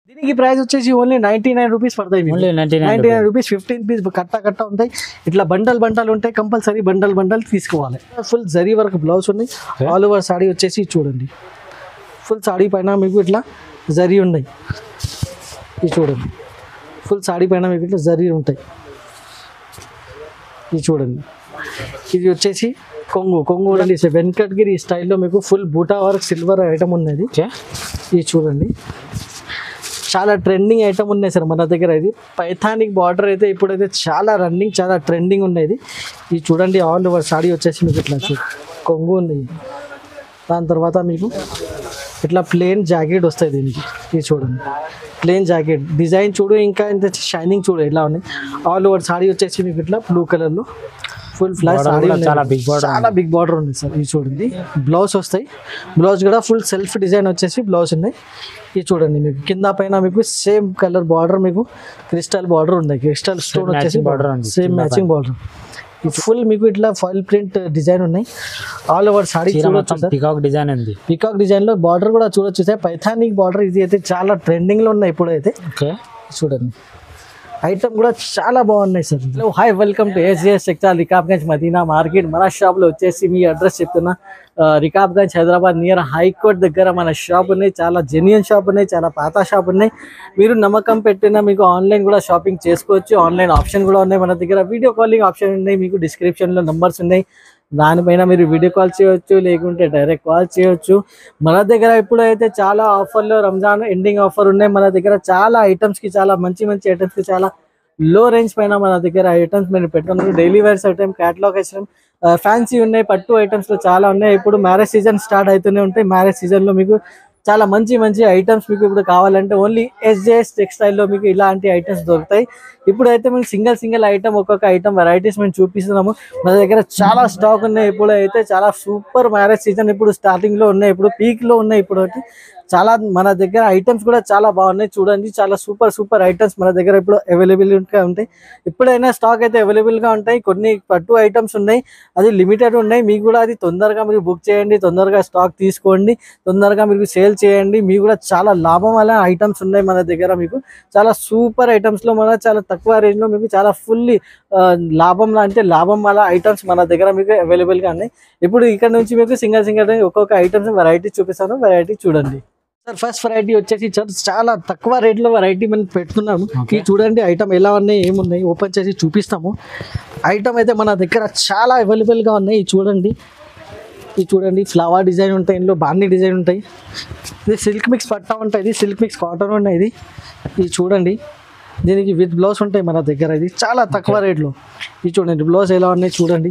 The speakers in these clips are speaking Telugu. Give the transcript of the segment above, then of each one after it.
దీనికి ప్రైస్ వచ్చేసి ఓన్లీ 99 రూపీస్ పడతాయి. 99 రూపీస్ 15 పీస్ కట్ట ఉంటాయి. ఇట్లా బండల్ ఉంటాయి. కంపల్సరీ బండల్ తీసుకోవాలి. ఫుల్ జరీ వర్క్ బ్లౌజ్ ఉన్నాయి. ఆల్ ఓవర్ సాడీ వచ్చేసి చూడండి. ఫుల్ సాడీ పైన మీకు ఇట్లా జరీ ఉన్నాయి. ఇది చూడండి. ఫుల్ సాడీ పైన మీకు ఇట్లా జరీ ఉంటాయి. ఇది చూడండి. ఇది వచ్చేసి కొంగు వెంకటగిరి స్టైల్లో మీకు ఫుల్ బూటా వర్క్ సిల్వర్ ఐటమ్ ఉన్నది. ఇది చూడండి. చాలా ట్రెండింగ్ ఐటమ్ ఉన్నాయి సార్ మన దగ్గర. ఇది పైథానిక్ బార్డర్ అయితే ఇప్పుడైతే చాలా రన్నింగ్, చాలా ట్రెండింగ్ ఉన్నది. ఇది చూడండి. ఆల్ ఓవర్ సాడీ వచ్చేసి మీకు ఇట్లా కొంగు ఉంది. దాని తర్వాత మీకు ఇట్లా ప్లెయిన్ జాకెట్ వస్తాయి దీనికి. ఇది చూడండి. ప్లెయిన్ జాకెట్ డిజైన్ చూడు, ఇంకా ఇంత షైనింగ్ చూడు ఎలా ఉన్నాయి. ఆల్ ఓవర్ సాడీ వచ్చేసి మీకు ఇట్లా బ్లూ కలర్లో ఫుల్ ఫ్లాష్ సాడీ, చాలా బిగ్ బార్డర్ ఉంది సార్. ఇది చూడండి. బ్లౌజ్ వస్తాయి. బ్లౌజ్ కూడా ఫుల్ సెల్ఫ్ డిజైన్ వచ్చేసి బ్లౌజ్ ఉన్నాయి. ఇది చూడండి. మీకు కింద పైన మీకు సేమ్ కలర్ బార్డర్, మీకు క్రిస్టల్ బార్డర్ ఉన్నాయి. క్రిస్టల్ స్టోన్ వచ్చేసి సేమ్ మ్యాచింగ్ బార్డర్. ఇది ఫుల్ మీకు ఇట్లా ఫాయిల్ ప్రింట్ డిజైన్ ఉన్నాయి. ఆల్ ఓవర్ సాడీ చూడొచ్చు. పికాక్ డిజైన్ ఉంది. పికాక్ డిజైన్ లో బార్డర్ కూడా చూడొచ్చు సార్. పైథానిక్ బార్డర్ ఇది అయితే చాలా ట్రెండింగ్ లో ఉన్నాయి ఇప్పుడైతే. చూడండి. ఐటమ్ కూడా చాలా బాగున్నాయి sir. Hi, welcome to SJS textile Rikabganj Madina market. మన షాప్లో వచ్చేసి మీ అడ్రస్ చెప్తున్నా. రికాబ్గంజ్ హైదరాబాద్ నియర్ హైకోర్ట్ దగ్గర మన షాప్ ఉన్నాయి. చాలా జెన్యూన్ షాప్ ఉన్నాయి, చాలా పాత షాప్ ఉన్నాయి. మీరు నమ్మకం పెట్టినా మీకు ఆన్లైన్ కూడా షాపింగ్ చేసుకోవచ్చు. ఆన్లైన్ ఆప్షన్ కూడా ఉన్నాయి మన దగ్గర. వీడియో కాలింగ్ ఆప్షన్ ఉన్నాయి. మీకు డిస్క్రిప్షన్లో నెంబర్స్ ఉన్నాయి. దానిపైన మీరు వీడియో కాల్ చేయవచ్చు, లేకుంటే డైరెక్ట్ కాల్ చేయవచ్చు. మన దగ్గర ఇప్పుడైతే చాలా ఆఫర్లో రంజాన్ ఎండింగ్ ఆఫర్ ఉన్నాయి. మన దగ్గర చాలా ఐటమ్స్కి, చాలా మంచి ఐటమ్స్కి చాలా లో రేంజ్ పైన మన దగ్గర ఐటమ్స్ మీరు పెట్టుకున్నారు. Daily wears item, catalogue item, fancy ఉన్నాయి. పట్టు ఐటమ్స్లో చాలా ఉన్నాయి. ఇప్పుడు మ్యారేజ్ సీజన్ స్టార్ట్ అవుతూనే ఉంటాయి. మ్యారేజ్ సీజన్లో మీకు చాలా మంచి ఐటమ్స్ మీకు ఇప్పుడు కావాలంటే ఓన్లీ SJS టెక్స్టైల్లో మీకు ఇలాంటి ఐటమ్స్ దొరుకుతాయి. ఇప్పుడైతే మేము సింగిల్ ఐటమ్, ఒక్కొక్క ఐటమ్ వెరైటీస్ మేము చూపిస్తున్నాము. మన దగ్గర చాలా స్టాక్ ఉన్నాయి. ఇప్పుడు అయితే చాలా సూపర్ మ్యారేజ్ సీజన్ ఇప్పుడు స్టార్టింగ్లో ఉన్నాయి, ఇప్పుడు పీక్లో ఉన్నాయి. ఇప్పుడు చాలా మన దగ్గర ఐటమ్స్ కూడా చాలా బాగున్నాయి. చూడండి, చాలా సూపర్ ఐటమ్స్ మన దగ్గర ఇప్పుడు అవైలబుల్గా ఉంటాయి. ఎప్పుడైనా స్టాక్ అయితే అవైలబుల్గా ఉంటాయి. కొన్ని పట్టు ఐటమ్స్ ఉన్నాయి, అది లిమిటెడ్ ఉన్నాయి. మీకు కూడా అది తొందరగా మీరు బుక్ చేయండి, తొందరగా స్టాక్ తీసుకోండి, తొందరగా మీరు సేల్ చేయండి. మీకు కూడా చాలా లాభం అలా ఐటమ్స్ ఉన్నాయి మన దగ్గర. మీకు చాలా సూపర్ ఐటమ్స్లో మన చాలా తక్కువ రేంజ్లో మీకు చాలా ఫుల్లీ లాభం అలా ఐటమ్స్ మన దగ్గర మీకు అవైలబుల్గా ఉన్నాయి. ఇప్పుడు ఇక్కడ నుంచి మీకు సింగిల్ ఒక్కొక్క ఐటమ్స్ వెరైటీ చూపిస్తాను. వెరైటీ చూడండి సార్. ఫస్ట్ వెరైటీ వచ్చేసి చాలా తక్కువ రేట్లో వెరైటీ మనం పెడుతున్నాము. ఇది చూడండి. ఐటమ్ ఎలా ఉన్నాయి, ఏమున్నాయి ఓపెన్ చేసి చూపిస్తాము. ఐటమ్ అయితే మన దగ్గర చాలా అవైలబుల్గా ఉన్నాయి. ఇది చూడండి. ఫ్లవర్ డిజైన్ ఉంటాయి, ఇందులో బాండీ డిజైన్ ఉంటాయి. ఇది సిల్క్ మిక్స్ పట్టా ఉంటాయి, ఇది సిల్క్ మిక్స్ కాటన్ ఉన్నాయి. ఇది చూడండి. దీనికి విత్ బ్లౌజ్ ఉంటాయి మన దగ్గర. ఇది చాలా తక్కువ రేట్లో. ఇది చూడండి. బ్లౌజ్ ఎలా ఉన్నాయి చూడండి.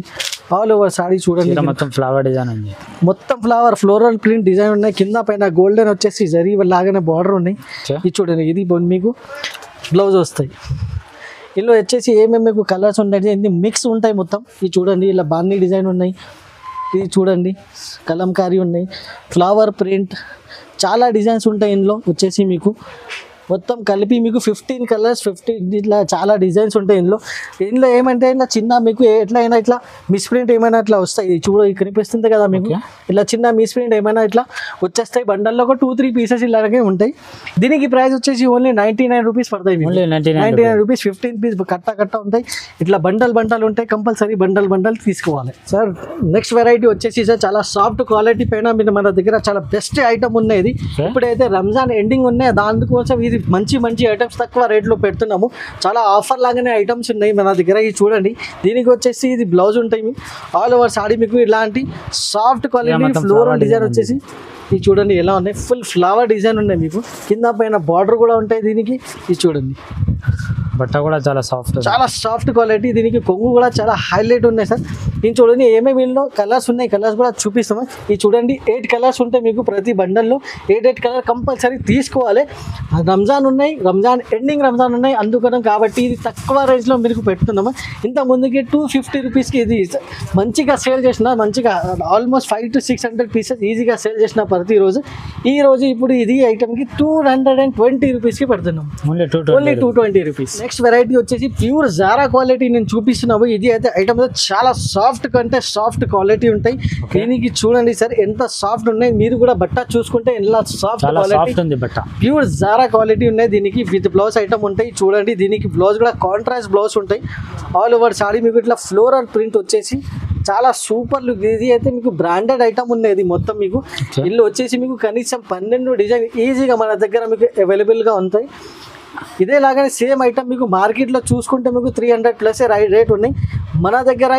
ఆల్ ఓవర్ సాడీ చూడండి. మొత్తం ఫ్లవర్ డిజైన్ ఉంది. మొత్తం ఫ్లోరల్ ప్రింట్ డిజైన్ ఉన్నాయి. కింద పైన గోల్డెన్ వచ్చేసి జరీ లాగానే బార్డర్ ఉన్నాయి. ఇది చూడండి. ఇది మీకు బ్లౌజ్ వస్తాయి. ఇందులో వచ్చేసి ఏమేమి మీకు కలర్స్ ఉంటాయి, ఇది మిక్స్ ఉంటాయి మొత్తం. ఇది చూడండి. ఇలా బాండీ డిజైన్ ఉన్నాయి. ఇది చూడండి. కలంకారీ ఉన్నాయి, ఫ్లవర్ ప్రింట్, చాలా డిజైన్స్ ఉంటాయి. ఇందులో వచ్చేసి మీకు మొత్తం కలిపి మీకు 15 కలర్స్, 15 ఇట్లా చాలా డిజైన్స్ ఉంటాయి. ఇందులో ఏమంటే ఇట్లా చిన్న మీకు ఎట్లయినా ఇట్లా మిస్ప్రింట్ ఏమైనా ఇట్లా వస్తాయి. కనిపిస్తుంది కదా మీకు, ఇట్లా చిన్న మిస్ప్రింట్ ఏమైనా ఇట్లా వచ్చేస్తాయి. బండల్లో ఒక 2-3 పీసెస్ ఇలాగే ఉంటాయి. దీనికి ప్రైస్ వచ్చేసి ఓన్లీ 99 రూపీస్ పడతాయి. 99 రూపీస్ 15 పీస్ కట్ట ఉంటాయి. ఇట్లా బండల్ ఉంటాయి. కంపల్సరీ బండల్ తీసుకోవాలి సార్. నెక్స్ట్ వెరైటీ వచ్చేసి సార్ చాలా సాఫ్ట్ క్వాలిటీ పైన మీరు మన దగ్గర చాలా బెస్ట్ ఐటమ్ ఉన్నాయి. ఇప్పుడైతే రంజాన్ ఎండింగ్ ఉన్నాయి, దానికోసం ఇది మంచి ఐటమ్స్ తక్కువ రేట్లో పెడుతున్నాము. చాలా ఆఫర్ లాగానే ఐటమ్స్ ఉన్నాయి మన దగ్గర. ఇది చూడండి. దీనికి వచ్చేసి ఇది బ్లౌజ్ ఉంటాయి. ఆల్ ఓవర్ సాడీ మీకు ఇలాంటి సాఫ్ట్ క్వాలిటీ ఫ్లోరల్ డిజైన్ వచ్చేసి ఇది చూడండి ఎలా ఉన్నాయి. ఫుల్ ఫ్లవర్ డిజైన్ ఉన్నాయి. మీకు కింద పైన బార్డర్ కూడా ఉంటాయి దీనికి. ఇది చూడండి. బట్ట కూడా చాలా సాఫ్ట్ క్వాలిటీ. దీనికి కొంగు కూడా చాలా హైలైట్ ఉన్నాయి సార్. ఇది చూడండి. ఏమేమి ఇందులో కలర్స్ ఉన్నాయి, కలర్స్ కూడా చూపిస్తాము. ఇది చూడండి. 8 కలర్స్ ఉంటాయి మీకు ప్రతి బండల్లో. 8 కలర్ కంపల్సరీ తీసుకోవాలి. రంజాన్ ఎండింగ్ రంజాన్ ఉన్నాయి అందుకని కాబట్టి ఇది తక్కువ రేంజ్లో మీకు పెడుతున్నాము. ఇంత ముందుకి 250 రూపీస్కి ఇది మంచిగా సేల్ చేసిన, మంచిగా ఆల్మోస్ట్ 500 to 600 పీసెస్ ఈజీగా సేల్ చేసిన ప్రతిరోజు. ఈరోజు ఇప్పుడు ఇది ఐటమ్కి 220 రూపీస్కి పెడుతున్నాం. Only 220 rupees. నెక్స్ట్ వెరైటీ వచ్చేసి ప్యూర్ జారా క్వాలిటీ నేను చూపిస్తున్నాము. ఇది అయితే ఐటమ్ చాలా సాఫ్ట్ సాఫ్ట్ కంటే సాఫ్ట్ క్వాలిటీ ఉంటాయి. దీనికి చూడండి సార్ ఎంత సాఫ్ట్ ఉన్నాయి. మీరు కూడా బట్ట చూసుకుంటే ఎలా సాఫ్ట్ క్వాలిటీ ఉంది. బట్ట ప్యూర్ జారా క్వాలిటీ ఉన్నాయి. దీనికి విత్ బ్లౌజ్ ఐటమ్ ఉంటాయి. చూడండి దీనికి బ్లౌజ్ కూడా కాంట్రాస్ట్ బ్లౌజ్ ఉంటాయి. ఆల్ ఓవర్ సాడీ మీకు ఇట్లా ఫ్లోరల్ ప్రింట్ వచ్చేసి చాలా సూపర్ లుక్. ఇది అయితే మీకు బ్రాండెడ్ ఐటమ్ ఉన్నది మొత్తం. మీకు ఇల్లు వచ్చేసి మీకు కనీసం 12 డిజైన్ ఈజీగా మన దగ్గర మీకు అవైలబుల్గా ఉంటాయి. ఇదేలాగానే సేమ్ ఐటమ్ మీకు మార్కెట్లో చూసుకుంటే మీకు 300+ రేట్ ఉన్నాయి. మన దగ్గర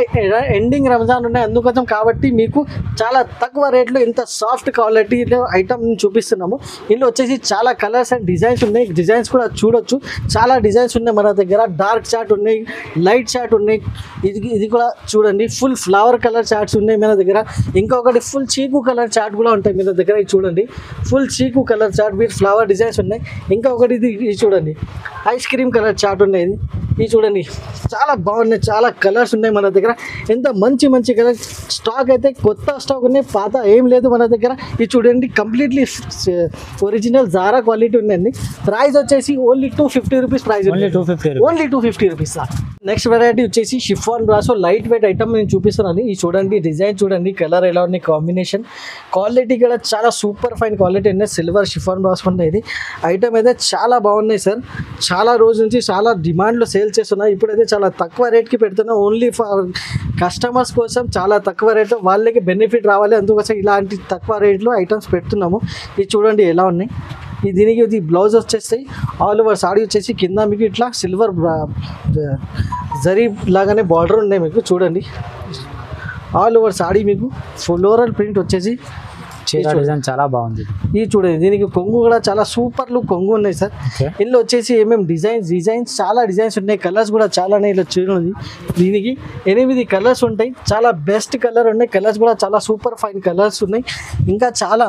ఎండింగ్ రంజాన్ ఉన్నాయి అందుకోసం కాబట్టి మీకు చాలా తక్కువ రేట్లో ఇంత సాఫ్ట్ క్వాలిటీలో ఐటమ్ చూపిస్తున్నాము. ఇందులో వచ్చేసి చాలా కలర్స్ అండ్ డిజైన్స్ ఉన్నాయి. డిజైన్స్ కూడా చూడొచ్చు. చాలా డిజైన్స్ ఉన్నాయి మన దగ్గర. డార్క్ చార్ట్ ఉన్నాయి, లైట్ చార్ట్ ఉన్నాయి. ఇది కూడా చూడండి ఫుల్ ఫ్లవర్ కలర్ చార్ట్స్ ఉన్నాయి మన దగ్గర. ఇంకొకటి ఫుల్ చీకు కలర్ చార్ట్ కూడా ఉంటాయి మన దగ్గర. ఇది చూడండి ఫుల్ చీకు colour chart with flower designs ఉన్నాయి. ఇంకొకటి ఇది చూడండి ఐస్ క్రీమ్ కలర్ చార్ట్ ఉన్నాయి. ఇది చూడండి చాలా బాగున్నాయి. చాలా కలర్స్ ఉన్నాయి మన దగ్గర. ఎంత మంచి కలర్ స్టాక్ అయితే కొత్త స్టాక్ ఉన్నాయి, పాత ఏం లేదు మన దగ్గర. ఇది చూడండి కంప్లీట్లీ ఒరిజినల్ జారా క్వాలిటీ ఉన్నాయండి. ప్రైస్ వచ్చేసి only 250 rupees. Price only 250 rupees. Next variety వచ్చేసి chiffon brasso light weight item నేను చూపిస్తున్నాను. ఇది చూడండి డిజైన్ చూడండి, కలర్ ఎలా ఉన్నాయి, కాంబినేషన్ క్వాలిటీ కూడా చాలా సూపర్ ఫైన్ క్వాలిటీ ఉన్నాయి. సిల్వర్ షిఫాన్ బ్రాసో ఉన్నాయి. ఐటమ్ అయితే చాలా బాగున్నాయి సార్. చాలా రోజు నుంచి చాలా డిమాండ్లో సేల్ చేస్తున్నాయి. ఇప్పుడైతే చాలా తక్కువ రేట్కి పెడుతున్నా. ఓన్లీ ఫర్ కస్టమర్స్ కోసం చాలా తక్కువ రేట్లో వాళ్ళకి బెనిఫిట్ రావాలి అందుకోసం ఇలాంటి తక్కువ రేట్లో ఐటమ్స్ పెడుతున్నాము. ఇది చూడండి ఎలా ఉన్నాయి. దీనికి ఇది బ్లౌజ్ వచ్చేస్తాయి. ఆల్ ఓవర్ సాడీ వచ్చేసి కింద మీకు ఇట్లా సిల్వర్ జరీ లాగానే బార్డర్ ఉన్నాయి మీకు. చూడండి ఆల్ ఓవర్ సాడీ మీకు ఫ్లోరల్ ప్రింట్ వచ్చేసి డిజైన్ చాలా బాగుంది. ఇది చూడండి దీనికి కొంగు కూడా చాలా సూపర్ లుక్ కొంగు ఉన్నాయి సార్. ఇందులో వచ్చేసి ఏమేమి డిజైన్స్ చాలా డిజైన్స్ ఉన్నాయి. కలర్స్ కూడా చాలానే ఇలా చూడండి. దీనికి 8 కలర్స్ ఉంటాయి. చాలా బెస్ట్ కలర్ ఉన్నాయి. కలర్స్ కూడా చాలా సూపర్ ఫైన్ కలర్స్ ఉన్నాయి. ఇంకా చాలా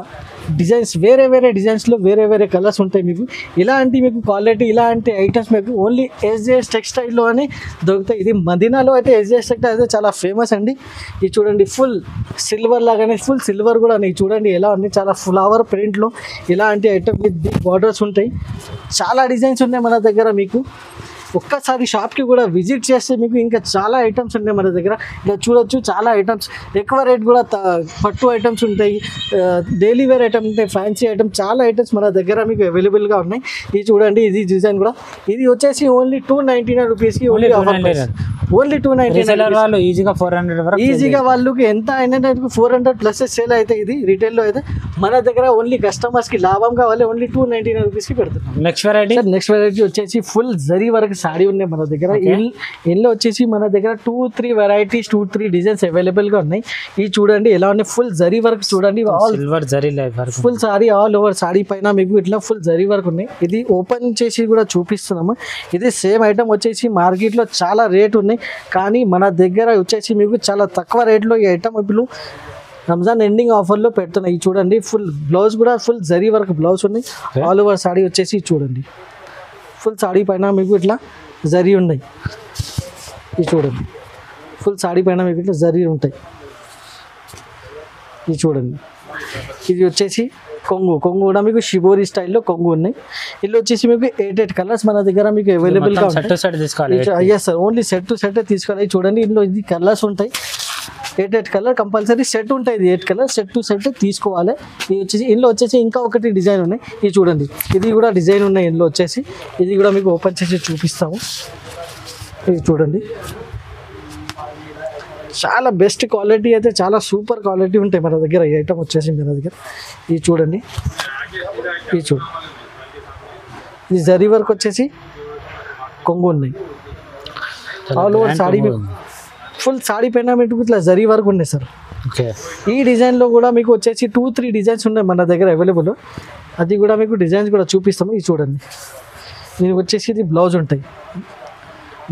డిజైన్స్ వేరే డిజైన్స్లో వేరే కలర్స్ ఉంటాయి మీకు. ఇలాంటి మీకు క్వాలిటీ ఇలాంటి ఐటమ్స్ మీకు ఓన్లీ ఎస్జేఎస్ టెక్స్టైల్లో అని దొరుకుతాయి. ఇది మదీనాలో అయితే ఎస్జేఎస్ టెక్స్టైల్ అయితే చాలా ఫేమస్ అండి. ఇది చూడండి ఫుల్ సిల్వర్ లాగానే ఫుల్ సిల్వర్ కూడా ఉన్నాయి. చూడండి ఎలా ఉంది చాలా ఫ్లవర్ ప్రింట్లో ఇలాంటి ఐటమ్ విత్ బిగ్ బార్డర్స్ ఉంటాయి. చాలా డిజైన్స్ ఉన్నాయి మన దగ్గర. మీకు ఒక్కసారి షాప్కి కూడా విజిట్ చేస్తే మీకు ఇంకా చాలా ఐటమ్స్ ఉన్నాయి మన దగ్గర. ఇలా చూడొచ్చు చాలా ఐటమ్స్. ఎక్కువ రేట్ కూడా పట్టు ఐటమ్స్ ఉంటాయి, డైలీ వేర్ ఐటమ్ ఉంటాయి, ఫ్యాన్సీ ఐటమ్ చాలా ఐటమ్స్ మన దగ్గర మీకు అవైలబుల్గా ఉన్నాయి. ఇది చూడండి ఇది డిజైన్ కూడా. ఇది వచ్చేసి ఓన్లీ 299 రూపీస్కి ఓన్లీ 299 వాళ్ళు ఈజీగా 400 వరకు ఈజీగా వాళ్ళకి ఎంత అయినా 400+ సేల్ అయితే ఇది రిటైల్లో అయితే. మన దగ్గర ఓన్లీ కస్టమర్స్కి లాభం కావాలి ఓన్లీ 299 రూపీస్కి పెడుతున్నాం. నెక్స్ట్ వెరైటీ వచ్చేసి ఫుల్ జరీ వరకు సాడీ ఉన్నాయి మన దగ్గర. ఇందులో వచ్చేసి మన దగ్గర 2-3 వెరైటీస్ 2-3 డిజైన్స్ అవైలబుల్గా ఉన్నాయి. ఇది చూడండి ఎలా ఉన్నాయి. ఫుల్ జరీ వర్క్ చూడండి. Full sorry all over saree పైన మీకు ఇట్లా ఫుల్ జరీ వర్క్ ఉన్నాయి. ఇది ఓపెన్ చేసి కూడా చూపిస్తున్నాము. ఇది సేమ్ ఐటమ్ వచ్చేసి మార్కెట్లో చాలా రేట్ ఉన్నాయి కానీ మన దగ్గర వచ్చేసి మీకు చాలా తక్కువ రేట్లో ఈ ఐటమ్ ఇప్పుడు రంజాన్ ఎండింగ్ ఆఫర్లో పెడుతున్నాయి. ఇది చూడండి ఫుల్ బ్లౌజ్ కూడా ఫుల్ జరీ వర్క్ బ్లౌజ్ ఉన్నాయి. ఆల్ ఓవర్ సాడీ వచ్చేసి చూడండి ఫుల్ సాడీ పైన మీకు ఇట్లా జరీ ఉన్నాయి. ఇది చూడండి ఫుల్ సాడీ పైన మీకు ఇట్లా జరీ ఉంటాయి. ఇది చూడండి ఇది వచ్చేసి కొంగు కూడా మీకు షిబోరి స్టైల్లో కొంగు ఉన్నాయి. ఇల్లు వచ్చేసి మీకు 8 కలర్స్ మన దగ్గర మీకు అవైలబుల్గా ఉంటాయి. Yes sir only set to set తీసుకోవాలి. చూడండి ఇందులో ఇది కలర్స్ ఉంటాయి. 8 కలర్ కంపల్సరీ సెట్ ఉంటాయి. ఇది 8 కలర్ సెట్ టు సెట్ తీసుకోవాలి. ఇది వచ్చేసి ఇందులో వచ్చేసి ఇంకా ఒకటి డిజైన్ ఉన్నాయి. ఇది చూడండి ఇది కూడా డిజైన్ ఉన్నాయి ఇందులో వచ్చేసి. ఇది కూడా మీకు ఓపెన్ చేసి చూపిస్తాము. ఇది చూడండి చాలా బెస్ట్ క్వాలిటీ అయితే చాలా సూపర్ క్వాలిటీ ఉంటాయి మన దగ్గర. ఈ ఐటమ్ వచ్చేసి మన దగ్గర ఇది చూడండి. ఇది ఇది జరీ వర్క్ వచ్చేసి కొంగు ఉన్నాయి. All over saree full saree పైన మీకు ఇట్లా జరీ వర్క్ ఉన్నాయి సార్. ఈ డిజైన్లో కూడా మీకు వచ్చేసి 2-3 డిజైన్స్ ఉన్నాయి మన దగ్గర అవైలబుల్. అది కూడా మీకు డిజైన్స్ కూడా చూపిస్తాము. ఇది చూడండి దీనికి వచ్చేసి ఇది బ్లౌజ్ ఉంటాయి.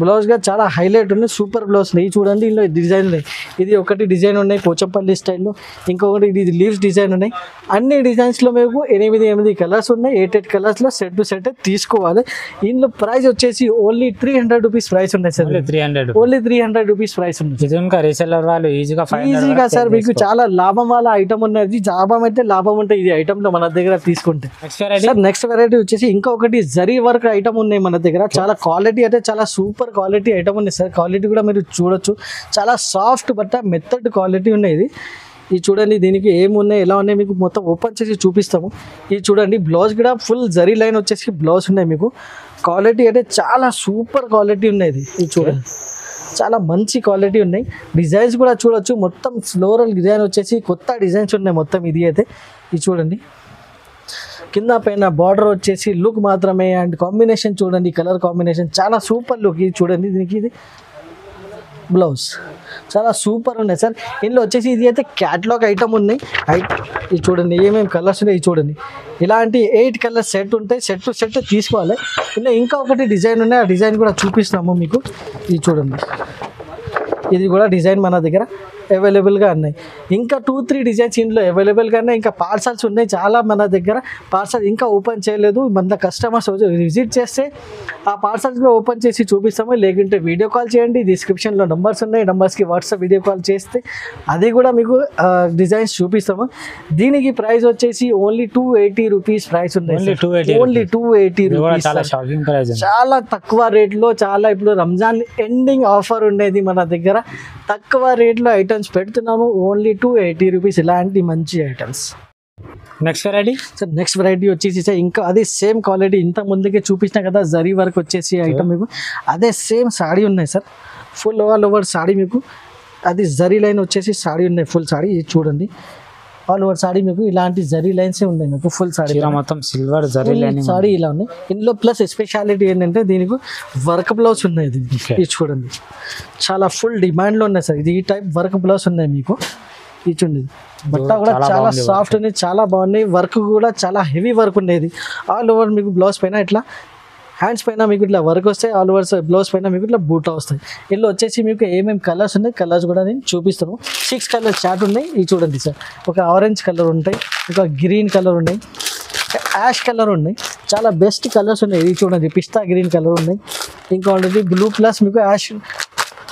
బ్లౌజ్గా చాలా హైలైట్ ఉన్నాయి. సూపర్ బ్లౌజ్ ఉన్నాయి. చూడండి ఇందులో డిజైన్ ఉన్నాయి. ఇది ఒకటి డిజైన్ ఉన్నాయి పోచంపల్లి స్టైల్లో. ఇంకొకటి ఇది లీవ్స్ డిజైన్ ఉన్నాయి. అన్ని డిజైన్స్లో మీకు 8 కలర్స్ ఉన్నాయి. 8 కలర్స్లో సెట్ టు సెట్ తీసుకోవాలి. ఇందులో ప్రైస్ వచ్చేసి ఓన్లీ 300 రూపీస్ ప్రైస్ ఉన్నాయి సార్. ఓన్లీ 300 రూపీస్ ప్రైస్ ఉన్నాయి. రీసెల్లర్ వాళ్ళు ఈజీగా సార్ మీకు చాలా లాభం వాళ్ళ ఐటమ్ ఉన్నది. లాభం అయితే లాభం ఉంటాయి ఈ ఐటమ్లో మన దగ్గర తీసుకుంటే. సార్ నెక్స్ట్ వెరైటీ వచ్చేసి ఇంకొకటి జరీ వర్క్ ఐటమ్ ఉన్నాయి మన దగ్గర. చాలా క్వాలిటీ అయితే చాలా సూపర్ సూపర్ క్వాలిటీ ఐటమ్ ఉంది సార్. క్వాలిటీ కూడా మీరు చూడొచ్చు, చాలా సాఫ్ట్ బట్ట, మెత్తడ్ క్వాలిటీ ఉన్నాయి. ఇది చూడండి, దీనికి ఏమున్నాయి ఎలా ఉన్నాయి మీకు మొత్తం ఓపెన్ చేసి చూపిస్తాము. ఇది చూడండి, బ్లౌజ్ కూడా ఫుల్ జరీ లైన్ వచ్చేసి బ్లౌజ్ ఉన్నాయి మీకు. క్వాలిటీ అయితే చాలా సూపర్ క్వాలిటీ ఉన్నాయి. ఇది చూడండి, చాలా మంచి క్వాలిటీ ఉన్నాయి. డిజైన్స్ కూడా చూడొచ్చు, మొత్తం ఫ్లోరల్ డిజైన్ వచ్చేసి కొత్త డిజైన్స్ ఉన్నాయి మొత్తం. ఇది అయితే ఇది చూడండి, కింద పైన బార్డర్ వచ్చేసి లుక్ మాత్రమే. అండ్ కాంబినేషన్ చూడండి, కలర్ కాంబినేషన్ చాలా సూపర్ లుక్. ఇది చూడండి, దీనికి ఇది బ్లౌజ్ చాలా సూపర్ ఉన్నాయి సార్. ఇందులో వచ్చేసి ఇది అయితే క్యాటలాగ్ ఐటమ్ ఉన్నాయి. ఇది చూడండి, ఏమేమి కలర్స్ ఉన్నాయి. ఇది చూడండి, ఇలాంటి 8 కలర్ సెట్ ఉంటాయి. సెట్ టు సెట్ తీసుకోవాలి. ఇందులో ఇంకా ఒకటి డిజైన్ ఉన్నాయి, ఆ డిజైన్ కూడా చూపిస్తాము మీకు. ఇది చూడండి, ఇది కూడా డిజైన్ మన దగ్గర అవైలబుల్గా ఉన్నాయి. ఇంకా 2-3 డిజైన్స్ ఇందులో అవైలబుల్గా ఉన్నాయి. ఇంకా పార్సల్స్ ఉన్నాయి చాలా మన దగ్గర. పార్సల్ ఇంకా ఓపెన్ చేయలేదు. మన కస్టమర్స్ విజిట్ చేస్తే ఆ పార్సల్స్ కూడా ఓపెన్ చేసి చూపిస్తాము. లేకుంటే వీడియో కాల్ చేయండి, డిస్క్రిప్షన్లో నెంబర్స్ ఉన్నాయి. నెంబర్స్కి వాట్సాప్ వీడియో కాల్ చేస్తే అది కూడా మీకు డిజైన్స్ చూపిస్తాము. దీనికి ప్రైస్ వచ్చేసి ఓన్లీ 280 రూపీస్ ప్రైస్ ఉన్నాయి. ఓన్లీ 280 రూపీస్, చాలా తక్కువ రేట్లో. చాలా ఇప్పుడు రంజాన్ ఎండింగ్ ఆఫర్ ఉండేది మన దగ్గర. తక్కువ రేట్లో ఐటమ్స్ పెడుతున్నాము. ఓన్లీ 280 రూపీస్ ఇలాంటి మంచి items. Next variety sir, next variety వచ్చేసి సార్ ఇంకా అదే సేమ్ క్వాలిటీ ఇంత ముందుకే చూపించిన కదా, జరీ వర్క్ వచ్చేసి ఐటమ్ మీకు అదే సేమ్ సాడీ ఉన్నాయి sir. Full all over saree మీకు అది జరీ లైన్ వచ్చేసి సాడీ ఉన్నాయి. ఫుల్ సాడీ చూడండి, ఆల్ ఓవర్ సాడీ మీకు ఇలాంటి జరీ లైన్స్ ఉన్నాయి మీకు. ఫుల్ సాడీ మొత్తం సిల్వర్ జరీ లైన్ సాడీ ఇలా ఉన్నాయి. ఇందులో ప్లస్ స్పెషాలిటీ ఏంటంటే దీనికి వర్క్ బ్లౌజ్ ఉన్నాయి. ఇది చూడండి, చాలా ఫుల్ డిమాండ్లో ఉన్నాయి సార్. ఇది ఈ టైప్ వర్క్ బ్లౌజ్ ఉన్నాయి మీకు. ఇది చూడండి, బట్ట కూడా చాలా సాఫ్ట్ ఉన్నాయి, చాలా బాగున్నాయి. వర్క్ కూడా చాలా హెవీ వర్క్ ఉండేది. ఆల్ ఓవర్ మీకు బ్లౌజ్ పైన ఇట్లా హ్యాండ్స్ పైన మీకు ఇట్లా వర్క్ వస్తాయి. ఆల్ ఓవర్ బ్లౌజ్ పైన మీకు ఇట్లా బూటా వస్తాయి. ఇందులో వచ్చేసి మీకు ఏమేమి కలర్స్ ఉన్నాయి, కలర్స్ కూడా నేను చూపిస్తాను. 6 కలర్ చార్ట్ ఉన్నాయి. ఇది చూడండి సార్, ఒక ఆరెంజ్ కలర్ ఉంటాయి, ఒక గ్రీన్ కలర్ ఉన్నాయి, యాష్ కలర్ ఉన్నాయి. చాలా బెస్ట్ కలర్స్ ఉన్నాయి. ఇది చూడండి, పిస్తా గ్రీన్ కలర్ ఉన్నాయి. ఇంకా ఉంటుంది బ్లూ ప్లస్ మీకు ash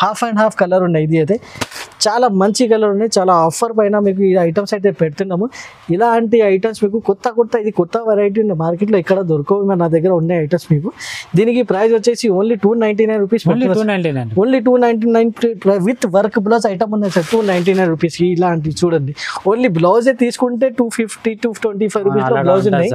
half and half colour ఉన్నాయి. ఇది అయితే చాలా మంచి కలర్ ఉన్నాయి. చాలా ఆఫర్ పైన మీకు ఈ ఐటమ్స్ అయితే పెడుతున్నాము. ఇలాంటి ఐటమ్స్ మీకు ఇది కొత్త వెరైటీ ఉంది మార్కెట్లో, ఇక్కడ దొరకవు. మన దగ్గర ఉన్నాయి ఐటమ్స్ మీకు. దీనికి ప్రైస్ వచ్చేసి only 299 rupees. Only 299 with work blouse item ఉన్నాయి సార్. 299 రూపీస్ ఇలాంటి చూడండి. ఓన్లీ బ్లౌజే తీసుకుంటే 250-225 రూపీస్లో బ్లౌజ్ ఉన్నాయి.